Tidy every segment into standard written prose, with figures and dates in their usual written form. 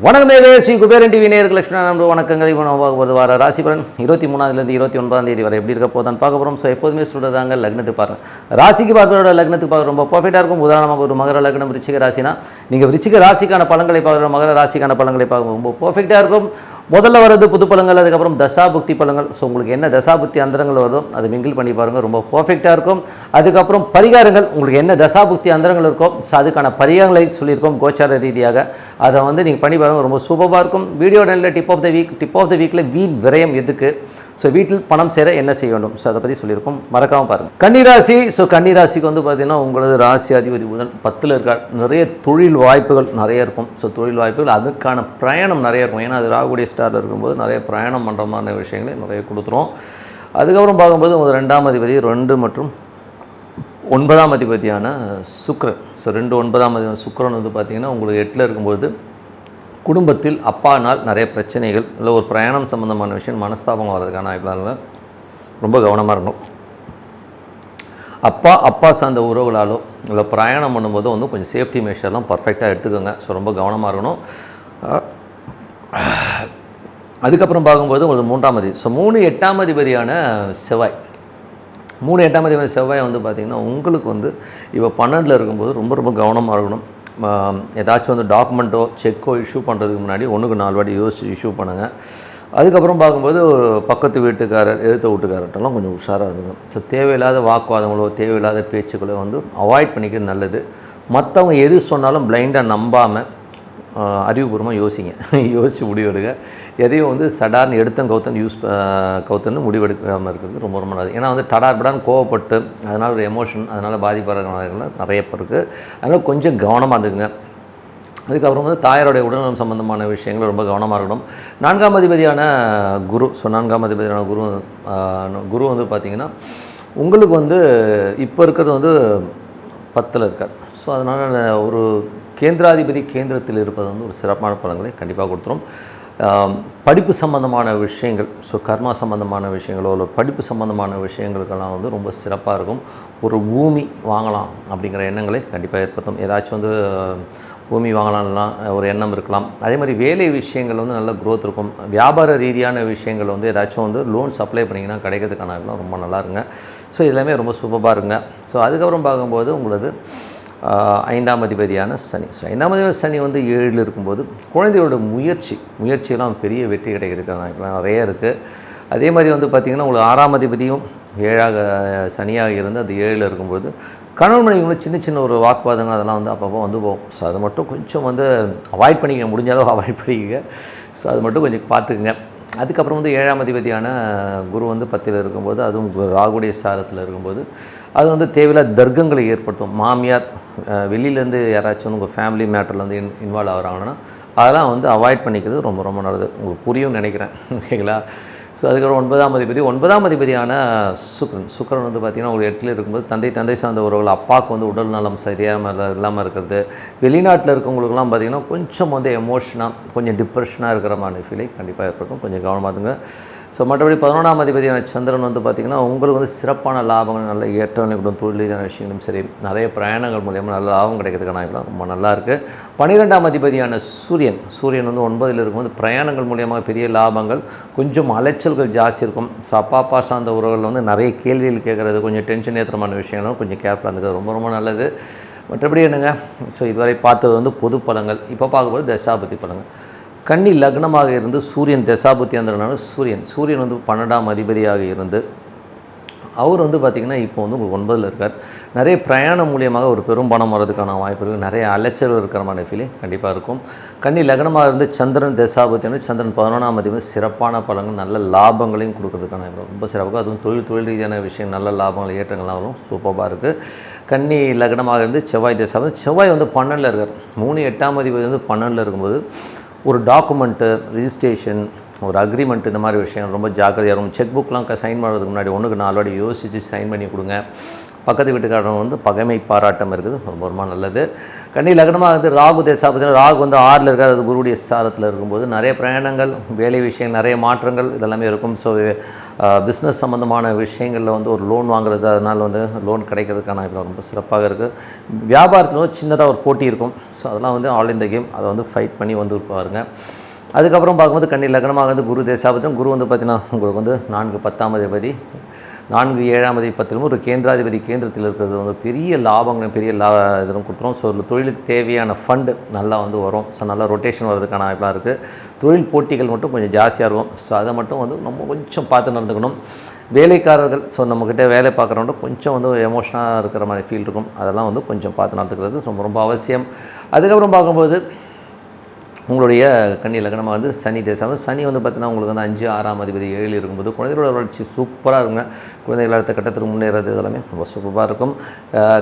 வணக்கம் ஸ்ரீ குபேரன் டிவி நேயர்கள் லட்சுமணன் வணக்கங்கள். இப்போ வர ராசிபலன் 23 29 வரை எப்படி இருக்க போதான்னு பார்க்க போகிறோம். ஸோ எப்போதுமே சொல்கிறதாங்க லக்னத்துக்கு பாருங்கள். ராசிக்கு பார்க்குறோட லக்னத்துக்கு பார்க்குற ரொம்ப பர்ஃபெக்டாக இருக்கும். உதாரணமாக ஒரு மகர லக்னம் விருச்சிக ராசினா நீங்கள் விருச்சிக ராசிக்கான பலன்களை பார்க்குற மகர ராசிக்கான பலன்களை பார்க்க ரொம்ப பர்ஃபெக்டாக இருக்கும். முதல்ல வரது புது பலங்கள், அதுக்கப்புறம் தசாபுக்தி பலங்கள். ஸோ உங்களுக்கு என்ன தசாபுக்தி அந்தரங்கள் வருதோ அதை மிங்கிள் பண்ணி பாருங்கள், ரொம்ப பர்ஃபெக்டாக இருக்கும். அதுக்கப்புறம் பரிகாரங்கள், உங்களுக்கு என்ன தசாபுக்தி அந்தரங்கள் இருக்கோ ஸோ அதுக்கான பரிகாரங்களை சொல்லியிருக்கோம் கோச்சார ரீதியாக. அதை வந்து நீங்கள் பண்ணி பாருங்கள், ரொம்ப சூப்பராக இருக்கும். வீடியோ நல்ல டிப் ஆஃப் த வீக்கில் வீண் விரயம் எதுக்கு, ஸோ வீட்டில் பணம் சேர என்ன செய்ய வேண்டும், ஸோ அதை பற்றி சொல்லியிருக்கோம், மறக்காமல் பாருங்கள். கன்னிராசி. ஸோ கன்னிராசிக்கு வந்து பார்த்திங்கன்னா உங்களது ராசி அதிபதி புதன் 10ல் இருக்கார். நிறைய தொழில் வாய்ப்புகள் நிறைய இருக்கும். ஸோ தொழில் வாய்ப்புகள், அதுக்கான பிரயாணம் நிறைய இருக்கும். ஏன்னா அது ராகுடைய ஸ்டாரில் இருக்கும்போது நிறைய பிரயாணம் பண்ணுற மாதிரி விஷயங்களை நிறைய கொடுத்துரும். அதுக்கப்புறம் பார்க்கும்போது உங்கள் 2ஆம் அதிபதி 2 மற்றும் 9ஆம் அதிபதியான சுக்கிரன். ஸோ 2 9ஆம் அதிபதி சுக்கிரன் வந்து பார்த்திங்கன்னா உங்களுக்கு 8ல் இருக்கும்போது குடும்பத்தில் அப்பானால் நிறைய பிரச்சனைகள் இல்லை ஒரு பிரயாணம் சம்மந்தமான விஷயம் மனஸ்தாபம் வர்றதுக்கான வாய்ப்புகள், ரொம்ப கவனமாக இருக்கணும். அப்பா சார்ந்த உறவுகளாலோ இல்லை பிரயாணம் பண்ணும்போது வந்து கொஞ்சம் சேஃப்டி மெஷர்லாம் பர்ஃபெக்டாக எடுத்துக்கோங்க. ஸோ ரொம்ப கவனமாக இருக்கணும். அதுக்கப்புறம் பார்க்கும்போது உங்களுக்கு 3ஆம் அதிபதி. ஸோ 3 8ஆம் அதிபதியான செவ்வாய். 3 8ஆம் அதிபதி செவ்வாய் வந்து பார்த்திங்கன்னா உங்களுக்கு வந்து இப்போ 12ல் இருக்கும்போது ரொம்ப ரொம்ப கவனமாக இருக்கணும். ஏதாச்சும் வந்து டாக்குமெண்ட்டோ செக்கோ இஷ்யூ பண்ணுறதுக்கு முன்னாடி 1க்கு 4 வாட்டி யோசிச்சு இஷ்யூ பண்ணுங்கள். அதுக்கப்புறம் பார்க்கும்போது பக்கத்து வீட்டுக்காரர் எதிர்த்த வீட்டுக்காரர்கிட்டலாம் கொஞ்சம் உஷாராக இருந்துங்க. ஸோ தேவையில்லாத வாக்குவாதங்களோ தேவையில்லாத பேச்சுக்களோ வந்து அவாய்ட் பண்ணிக்கிறது நல்லது. மற்றவங்க எது சொன்னாலும் பிளைண்டாக நம்பாமல் அறிவுபூர்வமாக யோசித்து முடிவெடுங்க. எதையும் வந்து சடார்னு கவுத்தன்னு முடிவெடுக்காமல் இருக்கிறது ரொம்ப ரொம்ப நல்லது. ஏன்னா வந்து டடார்படான்னு கோவப்பட்டு அதனால் ஒரு எமோஷன், அதனால் பாதிப்படுறவங்க நிறைய பேர் இருக்குது. அதனால் கொஞ்சம் கவனமாக இருந்துங்க. அதுக்கப்புறம் வந்து தாயாருடைய உடல்நலம் சம்பந்தமான விஷயங்கள் ரொம்ப கவனமாக இருக்கணும். 4ஆம் அதிபதியான குரு. ஸோ 4ஆம் அதிபதியான குரு வந்து பார்த்திங்கன்னா உங்களுக்கு வந்து இப்போ இருக்கிறது வந்து 10ல் இருக்கார். ஸோ அதனால் ஒரு கேந்திராதிபதி கேந்திரத்தில் இருப்பது வந்து ஒரு சிறப்பான பலன்களை கண்டிப்பாக கொடுத்துரும். படிப்பு சம்பந்தமான விஷயங்கள், ஸோ கர்மா சம்பந்தமான விஷயங்களோ இல்லை படிப்பு சம்பந்தமான விஷயங்களுக்கெல்லாம் வந்து ரொம்ப சிறப்பாக இருக்கும். ஒரு பூமி வாங்கலாம் அப்படிங்கிற எண்ணங்களை கண்டிப்பாக ஏற்படுத்தும். ஏதாச்சும் வந்து பூமி வாங்கலாம்லாம் ஒரு எண்ணம் இருக்கலாம். அதே மாதிரி வேலை விஷயங்கள் வந்து நல்ல க்ரோத் இருக்கும். வியாபார ரீதியான விஷயங்கள் வந்து ஏதாச்சும் வந்து லோன்ஸ் அப்ளை பண்ணிங்கன்னா கிடைக்கிறதுக்கான ரொம்ப நல்லா இருங்க. ஸோ இதெல்லாமே ரொம்ப சூப்பராக இருங்க. ஸோ அதுக்கப்புறம் பார்க்கும்போது உங்களது 5ஆம் அதிபதியான சனி. ஸோ 5ஆம் அதிபதி சனி வந்து 7ல் இருக்கும்போது குழந்தையோட முயற்சியெல்லாம் பெரிய வெற்றி கிடைக்கிறதுக்கான நிறைய இருக்குது. அதே மாதிரி வந்து பார்த்திங்கன்னா உங்களுக்கு 6ஆம் அதிபதியும் 7ஆக சனியாக இருந்து அது 7ல் இருக்கும்போது கணவன் மனைவி சின்ன ஒரு வாக்குவாதங்கள் அதெல்லாம் வந்து அப்பப்போ வந்து போகும். ஸோ அது மட்டும் கொஞ்சம் வந்து அவாய்ட் பண்ணிக்க, முடிஞ்ச அளவு அவாய்ட் பண்ணிக்கங்க. ஸோ அது மட்டும் கொஞ்சம் பார்த்துக்குங்க. அதுக்கப்புறம் வந்து 7ஆம் அதிபதியான குரு வந்து 10ல் இருக்கும்போது அதுவும் ராகுடைய சாரத்தில் இருக்கும்போது அது வந்து தேவையில்லாத தர்க்கங்களை ஏற்படுத்தும். மாமியார் வெளியிலேருந்து யாராச்சும் உங்கள் ஃபேமிலி மேட்டரில் வந்து இன்வால்வ் ஆகிறாங்கன்னா அதெல்லாம் வந்து அவாய்ட் பண்ணிக்கிறது ரொம்ப ரொம்ப நல்லது. உங்களுக்கு புரியும் நினைக்கிறேன், ஓகேங்களா? ஸோ அதுக்கப்புறம் 9ஆம் அதிபதியான சுக்கிரன் வந்து பார்த்திங்கன்னா ஒரு 8ல் இருக்கும்போது தந்தை சார்ந்த உறவுகள், அப்பாவுக்கு வந்து உடல் நலம் சரியாக இல்லாமல் இருக்கிறது. வெளிநாட்டில் இருக்கவங்களுக்குலாம் பார்த்திங்கன்னா கொஞ்சம் வந்து எமோஷனாக கொஞ்சம் டிப்ரெஷனாக இருக்கிற மாதிரி ஃபீலை கண்டிப்பாக ஏற்படும். கொஞ்சம் கவனமாக இருங்க. ஸோ மற்றபடி 11ஆம் அதிபதியான சந்திரன் வந்து பார்த்திங்கன்னா உங்களுக்கு வந்து சிறப்பான லாபங்கள், நல்ல ஏற்றங்கள் கூட தொழில் ரீதியான விஷயங்களும் சரி, நிறைய பிரயாணங்கள் மூலியமாக நல்ல லாபம் கிடைக்கிறதுக்கான ரொம்ப நல்லாயிருக்கு. 12ஆம் அதிபதியான சூரியன் வந்து 9ல் இருக்கும்போது பிரயாணங்கள் மூலியமாக பெரிய லாபங்கள், கொஞ்சம் அலைச்சல்கள் ஜாஸ்தி இருக்கும். ஸோ அப்பா சார்ந்த உறவுகள் வந்து நிறைய கேள்விகள் கேட்குறது, கொஞ்சம் டென்ஷன் ஏற்றுமான விஷயங்களும் கொஞ்சம் கேர்ஃபுல்லாக இருந்துக்கிறது ரொம்ப ரொம்ப நல்லது. மற்றபடி என்னங்க, ஸோ இதுவரை பார்த்தது வந்து பொது பலங்கள். இப்போ பார்க்கும்போது தசாபதி பலங்கள். கன்னி லக்னமாக இருந்து சூரியன் தசாபுத்தி அந்தனால சூரியன் வந்து 12ஆம் அதிபதியாக இருந்து அவர் வந்து பார்த்திங்கன்னா இப்போ வந்து உங்களுக்கு 9ல் இருக்கார். நிறைய பிரயாணம் மூலியமாக ஒரு பெரும் பணம் வர்றதுக்கான வாய்ப்பு இருக்குது. நிறைய அலைச்சல் இருக்கிற மாதிரி ஃபீலிங் கண்டிப்பாக இருக்கும். கன்னி லக்னமாக இருந்து சந்திரன் தசாபுத்தி சந்திரன் 11ஆம் அதிபதி சிறப்பான பலங்கள், நல்ல லாபங்களையும் கொடுக்கறதுக்கான ரொம்ப சிறப்பாக, அதுவும் தொழில் ரீதியான விஷயம் நல்ல லாபங்கள் ஏற்றங்கள்லாம் வரும். சூப்பராக இருக்குது. கன்னி லக்னமாக இருந்து செவ்வாய் வந்து 12ல் இருக்கார். 3 8ஆம் அதிபதி வந்து 12ல் இருக்கும்போது ஒரு டாக்குமெண்ட்டு, ரிஜிஸ்ட்ரேஷன், ஒரு அக்ரிமெண்ட், இந்த மாதிரி விஷயம் ரொம்ப ஜாக்கிரதையாக இருக்கும். செக் புக்லாம் சைன் பண்ணுறதுக்கு முன்னாடி 1க்கு 4 வாட்டி யோசித்து சைன் பண்ணி கொடுங்க. பக்கத்து வீட்டுக்காரங்க வந்து பகைமை பாராட்டம் இருக்குது, ரொம்ப ரொம்ப நல்லது. கன்னி லக்னமாக வந்து ராகு தசாபதினா ராகு வந்து 6ல் இருக்காது, அது குருவுடைய சாரத்தில் இருக்கும்போது நிறைய பிரயாணங்கள், வேலை விஷயங்கள், நிறைய மாற்றங்கள் இதெல்லாமே இருக்கும். ஸோ பிஸ்னஸ் சம்மந்தமான விஷயங்களில் வந்து ஒரு லோன் வாங்குறது, அதனால் வந்து லோன் கிடைக்கிறதுக்கான இப்போ ரொம்ப சிறப்பாக இருக்குது. வியாபாரத்தில் சின்னதாக ஒரு போட்டி இருக்கும். ஸோ அதெல்லாம் வந்து ஆல் இன் த கேம், அதை வந்து ஃபைட் பண்ணி வந்து பாருங்கள். அதுக்கப்புறம் பார்க்கும்போது கன்னி லக்னமாக வந்து குரு தேசாபதியும், குரு வந்து பார்த்திங்கன்னா உங்களுக்கு வந்து 4 10ஆம் அதிபதி, 4 7ஆம் அதிபதி 10லும் ஒரு கேந்திராதிபதி கேந்திரத்தில் இருக்கிறது வந்து பெரிய லாபங்கள், பெரிய இதெல்லாம் கொடுத்துரும். ஸோ தொழிலுக்கு தேவையான ஃபண்டு நல்லா வந்து வரும். ஸோ நல்லா ரொட்டேஷன் வர்றதுக்கான வாய்ப்பாக இருக்குது. தொழில் போட்டிகள் மட்டும் கொஞ்சம் ஜாஸ்தியாக இருக்கும். ஸோ அதை மட்டும் வந்து நம்ம கொஞ்சம் பார்த்து நடந்துக்கணும். வேலைக்காரர்கள், ஸோ நம்மக்கிட்ட வேலை பார்க்குறவங்க கொஞ்சம் வந்து எமோஷனாக இருக்கிற மாதிரி ஃபீல் இருக்கும். அதெல்லாம் வந்து கொஞ்சம் பார்த்து நடந்துக்கிறது ரொம்ப ரொம்ப அவசியம். அதுக்கப்புறம் பார்க்கும்போது உங்களுடைய கன்னி லக்னமாக வந்து சனி தேசம், சனி வந்து பார்த்திங்கன்னா உங்களுக்கு வந்து 5 6ஆம் அதிபதி 7 இருக்கும்போது குழந்தைகளோட வளர்ச்சி சூப்பராக இருக்குங்க. குழந்தைகள் அடுத்த கட்டத்தில் முன்னேறது இதெல்லாமே ரொம்ப சூப்பராக இருக்கும்.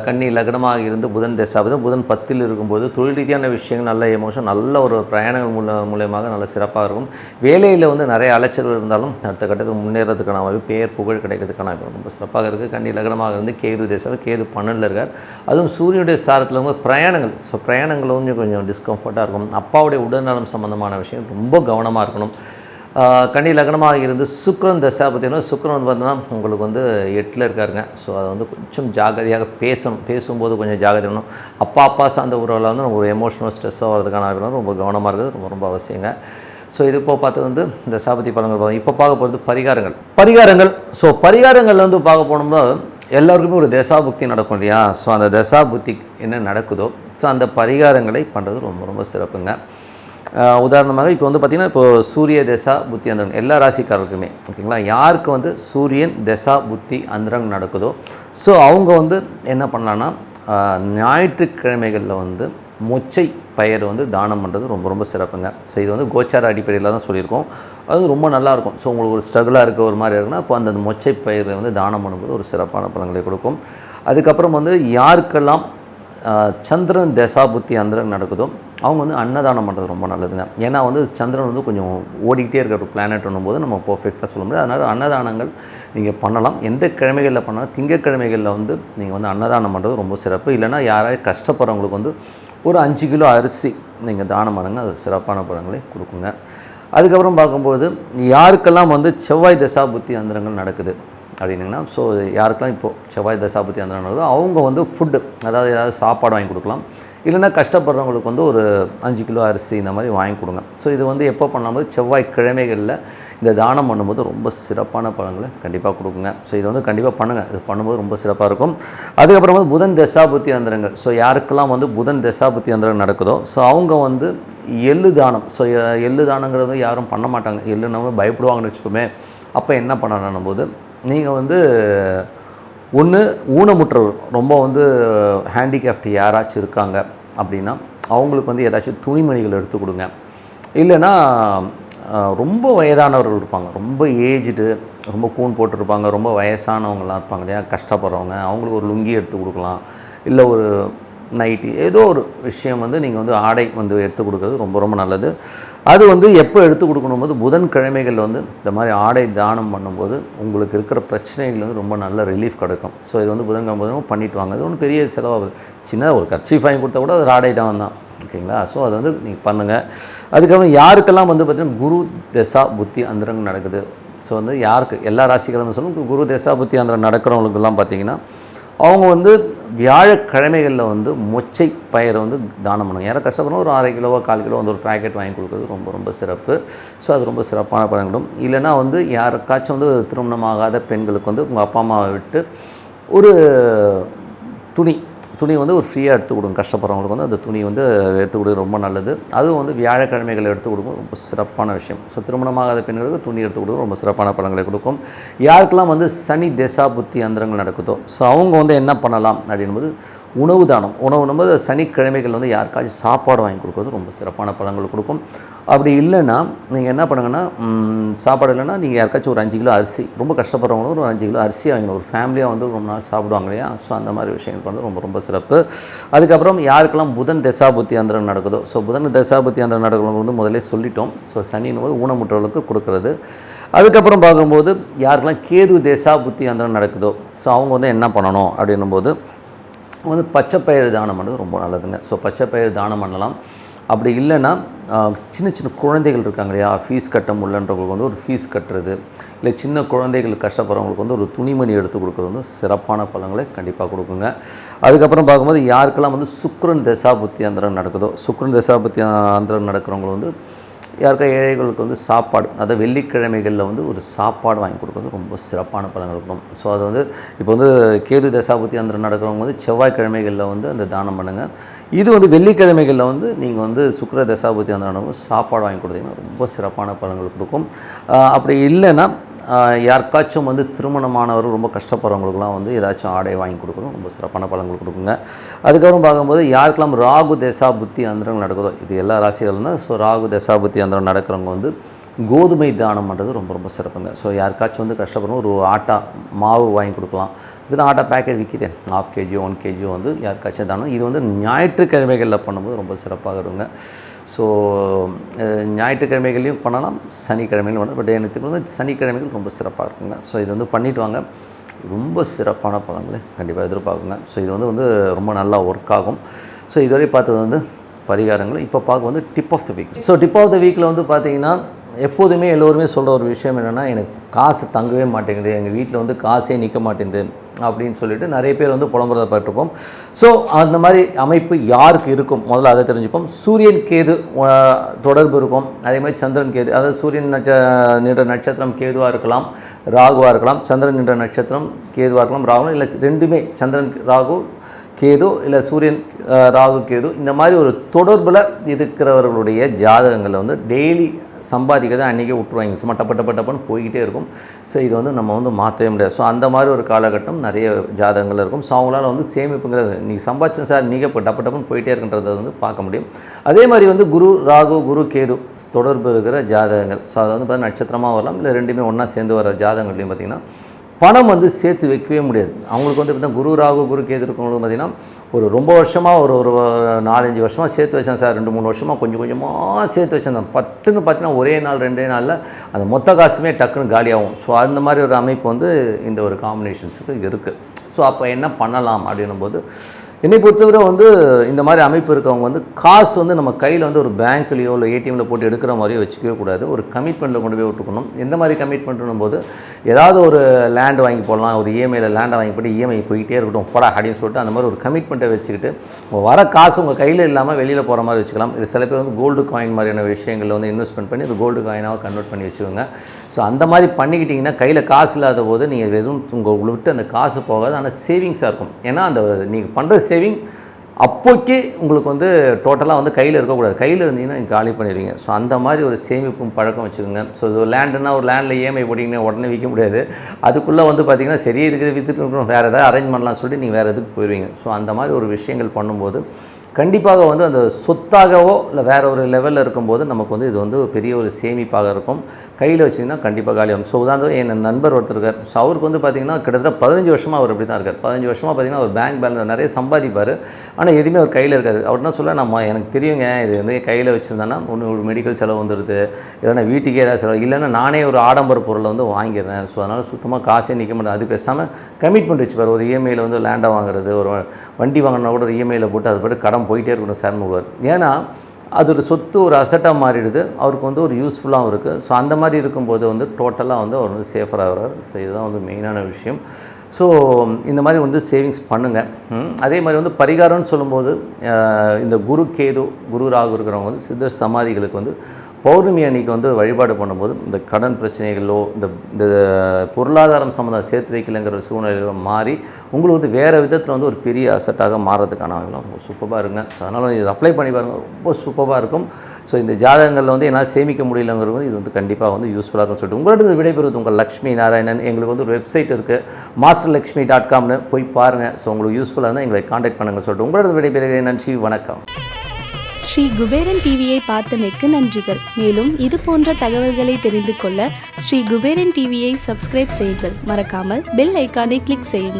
கன்னி லக்னமாக இருந்து புதன் தேசாபதி, புதன் 10ல் இருக்கும்போது தொழில் ரீதியான விஷயங்கள், நல்ல எமோஷன், நல்ல ஒரு பிரயாணங்கள் மூலயமாக நல்ல சிறப்பாக இருக்கும். வேலையில் வந்து நிறைய அலைச்சல் இருந்தாலும் அடுத்த கட்டத்தில் முன்னேறதுக்கான வாய்ப்பு, பேர் புகழ் கிடைக்கிறதுக்கான வாய்ப்பு ரொம்ப சிறப்பாக இருக்குது. கன்னி லக்னமாக இருந்து கேது தேசம், கேது 12ல் இருக்கார். அதுவும் சூரியனுடைய சாரத்தில் வந்து பிரயாணங்கள், ஸோ பிரயாணங்கள் கொஞ்சம் டிஸ்கம்ஃபர்ட்டாக இருக்கும். அப்பாவுடைய உடல்நலம் சம்பந்தமான விஷயம் ரொம்ப கவனமாக இருக்கணும். கன்னி லக்னமாக இருந்து சுக்கிரன் தசாபதினா, சுக்கிரன் வந்து பார்த்தீங்கன்னா உங்களுக்கு வந்து 8ல் இருக்காருங்க. ஸோ அதை வந்து கொஞ்சம் ஜாகிரதையாக பேசும்போது கொஞ்சம் ஜாகிரதை வேணும். அப்பா சார்ந்த உறவில் வந்து ஒரு எமோஷனல் ஸ்ட்ரெஸ்ஸாக வரதுக்கான ரொம்ப கவனமாக இருக்குது, ரொம்ப ரொம்ப அவசியங்க. ஸோ இது இப்போ பார்த்து வந்து தசாபதி பலன்கள் இப்போ பார்க்க போகிறது பரிகாரங்கள். ஸோ பரிகாரங்கள் வந்து பார்க்க போனோம்னா எல்லாருக்குமே ஒரு தசாபுக்தி நடக்கும் இல்லையா? ஸோ அந்த தசாபுக்தி என்ன நடக்குதோ ஸோ அந்த பரிகாரங்களை பண்ணுறது ரொம்ப ரொம்ப சிறப்புங்க. உதாரணமாக இப்போ வந்து பார்த்திங்கன்னா, இப்போது சூரிய தசா புத்தி அந்தரங்க எல்லா ராசிக்காரருக்குமே ஓகேங்களா, யாருக்கு வந்து சூரியன் தசா புத்தி அந்தரங்க நடக்குதோ ஸோ அவங்க வந்து என்ன பண்ணலான்னா, ஞாயிற்றுக்கிழமைகளில் வந்து மொச்சை பயிர் வந்து தானம் பண்ணுறது ரொம்ப ரொம்ப சிறப்புங்க. ஸோ இது வந்து கோச்சார அடிப்படையில் தான் சொல்லியிருக்கோம். அது ரொம்ப நல்லாயிருக்கும். ஸோ உங்களுக்கு ஒரு ஸ்ட்ரகிளாக இருக்க ஒரு மாதிரி இருக்குன்னா அப்போ அந்த மொச்சை பயிரை வந்து தானம் பண்ணும்போது ஒரு சிறப்பான பலன்களை கொடுக்கும். அதுக்கப்புறம் வந்து யாருக்கெல்லாம் சந்திரன் தசாபுத்தி அந்தரங்க நடக்குதோ அவங்க வந்து அன்னதானம் பண்ணுறது ரொம்ப நல்லதுங்க. ஏன்னா வந்து சந்திரன் வந்து கொஞ்சம் ஓடிக்கிட்டே இருக்கிற ஒரு பிளானட் போது நம்ம பர்ஃபெக்டாக சொல்ல முடியாது. அதனால் அன்னதானங்கள் நீங்கள் பண்ணலாம். எந்த கிழமைகளில் பண்ணாலும் திங்கக்கிழமைகளில் வந்து நீங்கள் வந்து அன்னதானம் பண்ணுறது ரொம்ப சிறப்பு. இல்லைனா யாராவது கஷ்டப்படுறவங்களுக்கு வந்து ஒரு 5 கிலோ அரிசி நீங்கள் தானம் பண்ணுங்க, அது சிறப்பான பலன்களை கொடுக்குங்க. அதுக்கப்புறம் பார்க்கும்போது யாருக்கெல்லாம் வந்து செவ்வாய் தசாபுத்தி அந்தரங்கள் நடக்குது அப்படின்னிங்கன்னா, ஸோ யாருக்கெல்லாம் இப்போது செவ்வாய் தசாபுத்தி அந்தரங்கள் நடக்குதோ அவங்க வந்து ஃபுட்டு, அதாவது ஏதாவது சாப்பாடு வாங்கி கொடுக்கலாம். இல்லைனா கஷ்டப்படுறவங்களுக்கு வந்து ஒரு 5 கிலோ அரிசி இந்த மாதிரி வாங்கி கொடுங்க. ஸோ இது வந்து எப்போ பண்ணும்போது செவ்வாய்க்கிழமைகளில் இந்த தானம் பண்ணும்போது ரொம்ப சிறப்பான பலன்களை கண்டிப்பாக கொடுக்குங்க. ஸோ இது வந்து கண்டிப்பாக பண்ணுங்கள். இது பண்ணும்போது ரொம்ப சிறப்பாக இருக்கும். அதுக்கப்புறம் வந்து புதன் தசாபுத்தி அந்தரங்கள், ஸோ யாருக்கெல்லாம் வந்து புதன் தசாபுத்தி அந்தரங்கள் நடக்குதோ ஸோ அவங்க வந்து எள்ளு தானம், ஸோ எள்ளு தானங்கிறது யாரும் பண்ண மாட்டாங்க. எள்ளுன்னு பயப்படுவாங்கன்னு வச்சுக்கோமே. அப்போ என்ன பண்ணணும் போது நீங்கள் வந்து ஒன்று ஊனமுற்றவர், ரொம்ப வந்து ஹேண்டிகேப்ட் யாராச்சும் இருக்காங்க அப்படின்னா அவங்களுக்கு வந்து ஏதாச்சும் துணிமணிகள் எடுத்து கொடுங்க. இல்லைன்னா ரொம்ப வயதானவர்கள் இருப்பாங்க, ரொம்ப ஏஜ்டு, ரொம்ப கூன் போட்டிருப்பாங்க, ரொம்ப வயசானவங்களாம் இருப்பாங்க இல்லையா, கஷ்டப்படுறவங்க, அவங்களுக்கு ஒரு லுங்கி எடுத்து கொடுக்கலாம். இல்லை ஒரு நைட்டி, ஏதோ ஒரு விஷயம் வந்து நீங்கள் வந்து ஆடை வந்து எடுத்து கொடுக்குறது ரொம்ப ரொம்ப நல்லது. அது வந்து எப்போ எடுத்து கொடுக்கணும் போது புதன்கிழமைகளில் வந்து இந்த மாதிரி ஆடை தானம் பண்ணும்போது உங்களுக்கு இருக்கிற பிரச்சனைகள் வந்து ரொம்ப நல்ல ரிலீஃப் கிடைக்கும். ஸோ இது வந்து புதன்கிழமை பண்ணிட்டு வாங்க. இது ஒன்றும் பெரிய செலவாகுது, சின்ன ஒரு கர்ச்சீஃப் வாங்கி கொடுத்தா கூட அது ஆடை தானம் தான் ஓகேங்களா. ஸோ அது வந்து நீங்கள் பண்ணுங்கள். அதுக்கப்புறம் யாருக்கெல்லாம் வந்து பார்த்திங்கன்னா குரு தசா புத்தி அந்தரங்க நடக்குது, ஸோ வந்து யாருக்கு எல்லா ராசிகளும் சொல்லும் குரு தசா புத்தி அந்தரங்க நடக்கிறவங்களுக்கெல்லாம் பார்த்திங்கன்னா அவங்க வந்து வியாழக்கிழமைகளில் வந்து மொச்சை பயிரை வந்து தானம் பண்ணுவாங்க. யாரும் கஷ்டப்படணும் ஒரு 1/2 கிலோவோ 1/4 கிலோ வந்து ஒரு பேக்கெட் வாங்கி கொடுக்குறது ரொம்ப ரொம்ப சிறப்பு. ஸோ அது ரொம்ப சிறப்பான பலன்களும். இல்லைனா வந்து யாருக்காச்சும் வந்து திருமணமாகாத பெண்களுக்கு வந்து உங்கள் அப்பா அம்மாவை விட்டு ஒரு துணி வந்து ஒரு ஃப்ரீயாக எடுத்து கொடுங்க. கஷ்டப்படுறவங்களுக்கு வந்து அந்த துணி வந்து எடுத்து கொடுக்க ரொம்ப நல்லது. அதுவும் வந்து வியாழக்கிழமைகள் எடுத்து கொடுக்கும் ரொம்ப சிறப்பான விஷயம். ஸோ திருமணமாகாத பெண்களுக்கு துணி எடுத்து கொடுக்க ரொம்ப சிறப்பான பலன்களை கொடுக்கும். யாருக்கெல்லாம் வந்து சனி தசா புத்தி அந்தரங்கள் நடக்குதோ ஸோ அவங்க வந்து என்ன பண்ணலாம் அப்படின்போது உணவு தானம். உணவுனும்போது சனிக்கிழமைகள் வந்து யாருக்காச்சும் சாப்பாடு வாங்கி கொடுக்குறது ரொம்ப சிறப்பான பலன்கள் கொடுக்கும். அப்படி இல்லைன்னா நீங்கள் என்ன பண்ணுங்கன்னா, சாப்பாடு இல்லைன்னா நீங்கள் யாருக்காச்சும் ஒரு 5 கிலோ அரிசி, ரொம்ப கஷ்டப்படுறவங்களும் ஒரு 5 கிலோ அரிசி வாங்கணும். ஒரு ஃபேமிலியாக வந்து ரொம்ப நாள் சாப்பிடுவாங்க இல்லையா, ஸோ அந்த மாதிரி விஷயங்கள் பண்ணுறது ரொம்ப ரொம்ப சிறப்பு. அதுக்கப்புறம் யாருக்கெல்லாம் புதன் தசாபுத்தி அந்தரம் நடக்குதோ ஸோ புதன் தசாபுத்தி அந்தரம் நடக்கிறவங்க வந்து முதலே சொல்லிட்டோம். ஸோ சனின்னு போது ஊனமுற்றவர்களுக்கு கொடுக்குறது. அதுக்கப்புறம் பார்க்கும்போது யாருக்கெல்லாம் கேது தேசா புத்தி அந்தரம் நடக்குதோ ஸோ அவங்க வந்து என்ன பண்ணணும் அப்படின்னும்போது வந்து பச்சைப்பயிறு தானம் பண்ணுறது ரொம்ப நல்லதுங்க. ஸோ பச்சைப்பயிறு தானம் பண்ணலாம். அப்படி இல்லைன்னா சின்ன சின்ன குழந்தைகள் இருக்காங்க இல்லையா, ஃபீஸ் கட்ட முடியலன்றவங்களுக்கு வந்து ஒரு ஃபீஸ் கட்டுறது, இல்லை சின்ன குழந்தைகள் கஷ்டப்படுறவங்களுக்கு வந்து ஒரு துணிமணி எடுத்து கொடுக்குறது வந்து சிறப்பான பலன்களை கண்டிப்பாக கொடுக்குங்க. அதுக்கப்புறம் பார்க்கும்போது யாருக்கெல்லாம் வந்து சுக்கிரன் தசாபுத்தி அந்தரம் நடக்குதோ, சுக்கிரன் தசாபுத்தி அந்தரம் நடக்கிறவங்க வந்து யாருக்கா ஏழைகளுக்கு வந்து சாப்பாடு, அதை வெள்ளிக்கிழமைகளில் வந்து ஒரு சாப்பாடு வாங்கி கொடுக்குறது ரொம்ப சிறப்பான பலன்கள் இருக்கும். ஸோ அது வந்து இப்போ வந்து கேது தசாபுத்தி அந்தரம் நடக்கிறவங்க வந்து செவ்வாய்க்கிழமைகளில் வந்து அந்த தானம் பண்ணுங்கள். இது வந்து வெள்ளிக்கிழமைகளில் வந்து நீங்கள் வந்து சுக்கிர தசாபுத்தி அந்தரம் சாப்பாடு வாங்கி கொடுத்தீங்கன்னா ரொம்ப சிறப்பான பலன்கள் கொடுக்கும். அப்படி இல்லைன்னா யாருக்காச்சும் வந்து திருமணமானவர் ரொம்ப கஷ்டப்படுறவங்களுக்குலாம் வந்து ஏதாச்சும் ஆடை வாங்கி கொடுக்கணும், ரொம்ப சிறப்பான பலன்கள் கொடுக்குங்க. அதுக்கப்புறம் பார்க்கும்போது யாருக்கெல்லாம் ராகு தசா புத்தி அந்தரம் நடக்குதோ, இது எல்லா ராசிகளும் தான். ஸோ ராகு தசா புத்தி அந்தரம் நடக்கிறவங்க வந்து கோதுமை தானம் பண்ணுறது ரொம்ப ரொம்ப சிறப்புங்க. ஸோ யாருக்காச்சும் வந்து கஷ்டப்படணும், ஒரு ஆட்டா மாவு வாங்கி கொடுக்கலாம். இதுதான் ஆட்டா பேக்கெட் விற்கிது, 1/2 kg 1 kg வந்து யாருக்காச்சும் தானம். இது வந்து ஞாயிற்றுக்கிழமைகளில் பண்ணும்போது ரொம்ப சிறப்பாக இருக்குங்க. ஸோ ஞாயிற்றுக்கிழமைகளையும் பண்ணலாம், சனிக்கிழமைகளும் பண்ணலாம். பட் எனக்கு வந்து சனிக்கிழமைகள் ரொம்ப சிறப்பாக இருக்குங்க. ஸோ இது வந்து பண்ணிவிட்டு வாங்க, ரொம்ப சிறப்பான பலன்களை கண்டிப்பாக எதிர்பார்க்குங்க. ஸோ இது வந்து ரொம்ப நல்லா ஒர்க் ஆகும். ஸோ இதுவரை பார்த்தது வந்து பரிகாரங்கள். இப்போ பார்க்க வந்து tip of the week. So tip of the வீக்கில் வந்து பார்த்திங்கன்னா எப்போதுமே எல்லோருமே சொல்கிற ஒரு விஷயம் என்னென்னா, எனக்கு காசு தங்கவே மாட்டேங்குது, எங்கள் வீட்டில் வந்து காசே நிற்க மாட்டேங்குது அப்படின்னு சொல்லிட்டு நிறைய பேர் வந்து புலம்புறதை பட்டிருப்போம். ஸோ அந்த மாதிரி அமைப்பு யாருக்கு இருக்கும் முதல்ல அதை தெரிஞ்சுப்போம். சூரியன் கேது தொடர்பு இருக்கும். அதே மாதிரி சந்திரன் கேது, அதாவது சூரியன் நின்ற நட்சத்திரம் கேதுவாக இருக்கலாம், ராகுவாக இருக்கலாம். சந்திரன் நின்ற நட்சத்திரம் கேதுவாக இருக்கலாம், ராகு, இல்லை ரெண்டுமே சந்திரன் ராகு கேது, இல்லை சூரியன் ராகு கேது, இந்த மாதிரி ஒரு தொடர்பில் இருக்கிறவர்களுடைய ஜாதகங்களில் வந்து டெய்லி சம்பாதிக்கிறத அன்றைக்கே விட்டுருவாங்க, சும்மா டப்பன்னு போய்கிட்டே இருக்கும். ஸோ இது வந்து நம்ம வந்து மாற்றவே முடியாது. ஸோ அந்த மாதிரி ஒரு காலகட்டம் நிறைய ஜாதகங்கள் இருக்கும். ஸோ அவங்களால வந்து சேமிப்புங்கிறது நீங்கள் சம்பாதிச்சேன் சார் நீங்கள் இப்போ டப்பன்னு போயிட்டே இருக்குன்றதை வந்து பார்க்க முடியும். அதே மாதிரி வந்து குரு ராகு குரு கேது தொடர்பு இருக்கிற ஜாதகங்கள், ஸோ அதை வந்து பார்த்தீங்கன்னா நட்சத்திரமாக வரலாம், இல்லை ரெண்டுமே ஒன்றா சேர்ந்து வர ஜாதகங்கள்லையும் பார்த்திங்கன்னா பணம் வந்து சேர்த்து வைக்கவே முடியாது. அவங்களுக்கு வந்து பார்த்தீங்கன்னா குரு ராகு குரு கேது இருக்கவங்களுக்கு பார்த்திங்கன்னா ஒரு ரொம்ப வருஷமாக ஒரு 4-5 வருஷமாக சேர்த்து வச்சேன் சார், 2-3 வருஷமாக கொஞ்சம் கொஞ்சமாக சேர்த்து வச்சேன், பட்டுன்னு பார்த்தீங்கன்னா ஒரே நாள் 2 நாளில் அந்த மொத்த காசுமே டக்குன்னு காலியாகும். ஸோ அந்த மாதிரி ஒரு அமைப்பு வந்து இந்த ஒரு காம்பினேஷன்ஸுக்கு இருக்குது. ஸோ அப்போ என்ன பண்ணலாம் அப்படின்னும் போது என்னை பொறுத்தவரை வந்து இந்த மாதிரி அமைப்பு இருக்கவங்க வந்து காசு வந்து நம்ம கையில் வந்து ஒரு பேங்க்லேயோ இல்லை ஏடிஎம்மில் போட்டு எடுக்கிற மாதிரியோ வச்சுக்கவே கூடாது. ஒரு கமிட்மெண்ட்டில் கொண்டு போய் விட்டுக்கணும். எந்த மாதிரி கமிட்மெண்ட்னும் போது ஏதாவது ஒரு லேண்ட் வாங்கி போடலாம், ஒரு இஎம்ஐயில் லேண்டை வாங்கி போட்டு இஎம்ஐ போயிட்டே இருக்கட்டும் போடா அப்படின்னு சொல்லிட்டு அந்த மாதிரி ஒரு கமிட்மெண்ட்டை வச்சுக்கிட்டு வர காசு உங்கள் கையில் இல்லாமல் வெளியில் போகிற மாதிரி வச்சுக்கலாம். இது சில பேர் வந்து கோல்டு காயின் மாதிரியான விஷயங்களில் வந்து இன்வெஸ்ட்மெண்ட் பண்ணி அது கோல்டு காயினாக கன்வெர்ட் பண்ணி வச்சுக்கோங்க. ஸோ அந்த மாதிரி பண்ணிக்கிட்டிங்கன்னா கையில் காசு இல்லாத போது நீங்கள் எதுவும் உங்களை விட்டு அந்த காசு போகாது, ஆனால் சேவிங்ஸாக இருக்கும். ஏன்னா அந்த நீங்கள் பண்ணுற சேவிங் அப்போக்கே உங்களுக்கு வந்து டோட்டலாக வந்து கையில் இருக்கக்கூடாது, கையில் இருந்தீங்கன்னா நீங்கள் காலி பண்ணிடுவீங்க. ஸோ அந்த மாதிரி ஒரு சேமிப்பும் பழக்கம் வச்சுக்கோங்க. ஸோ இது ஒரு லேண்டுன்னா ஒரு லேண்டில் இஎம்ஐ போட்டிங்கன்னா உடனே விற்க முடியாது. அதுக்குள்ளே வந்து பார்த்திங்கன்னா சரி இதுக்கு விற்றுட்டு இருக்கணும், வேறு எதாவது அரேஞ்ச் பண்ணலாம் சொல்லிட்டு நீங்கள் வேறு எதுக்கு போயிடுவீங்க. ஸோ அந்த மாதிரி ஒரு விஷயங்கள் பண்ணும்போது கண்டிப்பாக வந்து அந்த சொத்தாகவோ இல்லை வேறு ஒரு லெவலில் இருக்கும்போது நமக்கு வந்து இது வந்து பெரிய ஒரு சேமிப்பாக இருக்கும். கையில் வச்சிங்கன்னா கண்டிப்பாக காலியாகும். ஸோ உதாரணம் என் நண்பர் ஒருத்தர் இருக்கார். ஸோ அவருக்கு வந்து பார்த்திங்கன்னா கிட்டத்தட்ட 15 வருஷமாக அவர் அப்படி தான் இருக்கார். 15 வருஷமாக பார்த்திங்கன்னா அவர் பேங்க் பேலன்ஸ் நிறைய சம்பாதிப்பார், ஆனால் எதுவுமே அவர் கையில் இருக்காது. அவர் என்ன சொல்ல, நம்ம எனக்கு தெரியுங்க இது வந்து கையில் வச்சுருந்தேன்னா ஒன்று ஒரு மெடிக்கல் செலவு வந்துடுது, இல்லைன்னா வீட்டுக்கே ஏதாவது செலவு, இல்லைன்னா நானே ஒரு ஆடம்பர பொருளை வந்து வாங்கிடுறேன். ஸோ அதனால் சுத்தமாக காசே நிற்க மாட்டேன். அது பேசாமல் கமிட்மெண்ட் வச்சுப்பார். ஒரு இஎம்ஐயில் வந்து லேண்டை வாங்குறது, ஒரு வண்டி வாங்கினா கூட ஒரு இஎம்ஐயில் போட்டு அது போய்ட்டு கடன் போயிட்டே இருக்கணும் சார்னு விடுவார். ஏன்னா அது ஒரு சொத்து, ஒரு அசட்டாக மாறிடுது, அவருக்கு வந்து ஒரு யூஸ்ஃபுல்லாகவும் இருக்குது. ஸோ அந்த மாதிரி இருக்கும்போது வந்து டோட்டலாக வந்து அவர் வந்து சேஃபராக வர்றார். ஸோ இதுதான் வந்து மெயினான விஷயம். ஸோ இந்த மாதிரி வந்து சேவிங்ஸ் பண்ணுங்கள். அதே மாதிரி வந்து பரிகாரம்னு சொல்லும்போது இந்த குரு கேது குரு ராகு இருக்கிறவங்க வந்து சித்தர் சமாதிகளுக்கு வந்து பௌர்ணமி அன்னைக்கு வந்து வழிபாடு பண்ணும்போது இந்த கடன் பிரச்சனைகளோ இந்த பொருளாதாரம் சம்மந்தம் சேர்த்து வைக்கலைங்கிற சூழ்நிலையில மாறி உங்களுக்கு வந்து வேறு விதத்தில் வந்து ஒரு பெரிய அசட்டாக மாறதுக்கான ரொம்ப சூப்பராக இருங்க. ஸோ அதனால் இது அப்ளை பண்ணி பாருங்கள், ரொம்ப சூப்பராக இருக்கும். ஸோ இந்த ஜாதகங்களில் வந்து என்னால் சேமிக்க முடியலங்கிறது இது வந்து கண்டிப்பாக வந்து யூஸ்ஃபுல்லாக இருக்கும்னு சொல்லிட்டு உங்களோட விடைபெறுவது உங்கள் லக்ஷ்மி நாராயணன். எங்களுக்கு வந்து ஒரு வெப்சைட் இருக்குது, masterlakshmi.comனு போய் பாருங்கள். ஸோ உங்களுக்கு யூஸ்ஃபுல்லாக இருந்தால் எங்களை காண்டாக்ட் பண்ணுங்கள் சொல்லிட்டு உங்களோட விடைபெறுகிறேன். நன்றி, வணக்கம். ஸ்ரீ குபேரன் டிவியை பார்த்தமைக்கு நன்றிகள். மேலும் இது போன்ற தகவல்களை தெரிந்து கொள்ள ஸ்ரீ குபேரன் டிவியை சப்ஸ்கிரைப் செய்யுங்கள். மறக்காமல் பெல் ஐக்கானை கிளிக் செய்யுங்கள்.